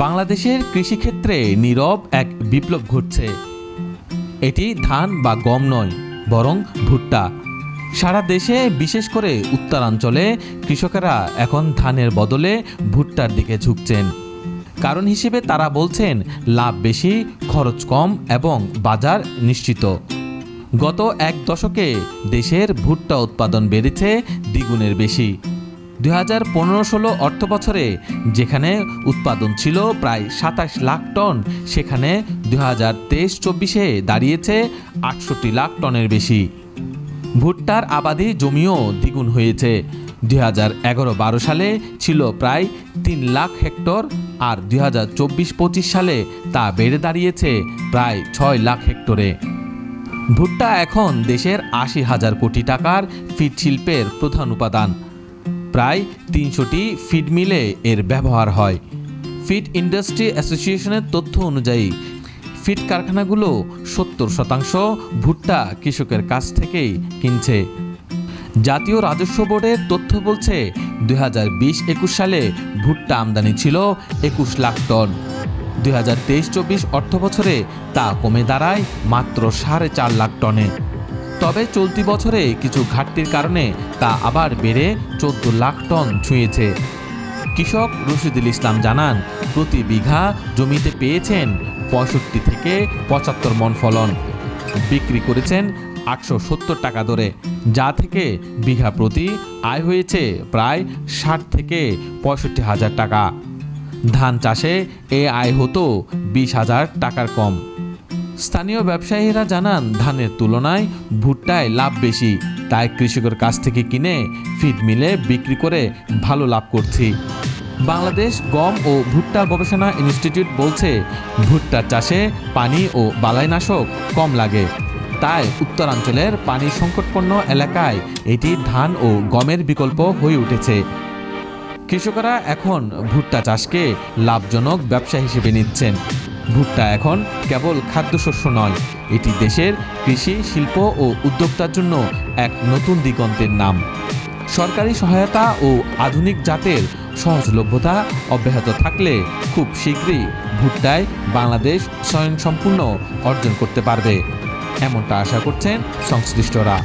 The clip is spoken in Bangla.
বাংলাদেশের কৃষিক্ষেত্রে নীরব এক বিপ্লব ঘটছে। এটি ধান বা গম নয়, বরং ভুট্টা। সারা দেশে, বিশেষ করে উত্তরাঞ্চলে কৃষকেরা এখন ধানের বদলে ভুট্টার দিকে ঝুঁকছেন। কারণ হিসেবে তারা বলছেন লাভ বেশি, খরচ কম এবং বাজার নিশ্চিত। গত এক দশকে দেশের ভুট্টা উৎপাদন বেড়েছে দ্বিগুণের বেশি। 2015-16 অর্থবছরে যেখানে উৎপাদন ছিল প্রায় 27 লাখ টন, সেখানে 2023-24-এ দাঁড়িয়েছে 68 লাখ টনের বেশি। ভুট্টার আবাদি জমিও দ্বিগুণ হয়েছে। 2011-12 সালে ছিল প্রায় 3 লাখ হেক্টর, আর 2024-25 সালে তা বেড়ে দাঁড়িয়েছে প্রায় 6 লাখ হেক্টরে। ভুট্টা এখন দেশের 80,000 কোটি টাকার ফিড শিল্পের প্রধান উপাদান। প্রায় 300টি ফিড মিলে এর ব্যবহার হয়। ফিড ইন্ডাস্ট্রি অ্যাসোসিয়েশনের তথ্য অনুযায়ী ফিড কারখানাগুলো 70% ভুট্টা কৃষকের কাছ থেকেই কিনছে। জাতীয় রাজস্ব বোর্ডের তথ্য বলছে 2020-21 সালে ভুট্টা আমদানি ছিল 21 লাখ টন। 2023-24 অর্থবছরে তা কমে দাঁড়ায় মাত্র 4.5 লাখ টনে। তবে চলতি বছরে কিছু ঘাটতির কারণে তা আবার বেড়ে 14 লাখ টন ছুঁয়েছে। কৃষক রশিদুল ইসলাম জানান, প্রতি বিঘা জমিতে পেয়েছেন 65 থেকে 75 মণ ফলন। বিক্রি করেছেন 870 টাকা দরে, যা থেকে বিঘা প্রতি আয় হয়েছে প্রায় 60 থেকে 65 হাজার টাকা। ধান চাষে এ আয় হতো 20,000 টাকার কম। স্থানীয় ব্যবসায়ীরা জানান, ধানের তুলনায় ভুট্টায় লাভ বেশি, তাই কৃষকের কাছ থেকে কিনে ফিড মিলে বিক্রি করে ভালো লাভ করছি। বাংলাদেশ গম ও ভুট্টা গবেষণা ইনস্টিটিউট বলছে, ভুট্টা চাষে পানি ও বালাইনাশক কম লাগে, তাই উত্তরাঞ্চলের পানি সংকটপূর্ণ এলাকায় এটি ধান ও গমের বিকল্প হয়ে উঠেছে। কৃষকরা এখন ভুট্টা চাষকে লাভজনক ব্যবসা হিসেবে নিচ্ছেন। ভুট্টা এখন কেবল খাদ্যশস্য নয়, এটি দেশের কৃষি, শিল্প ও উদ্যোক্তার জন্য এক নতুন দিগন্তের নাম। সরকারি সহায়তা ও আধুনিক জাতের সহজলভ্যতা অব্যাহত থাকলে খুব শীঘ্রই ভুট্টায় বাংলাদেশ স্বয়ংসম্পূর্ণ অর্জন করতে পারবে, এমনটা আশা করছেন সংশ্লিষ্টরা।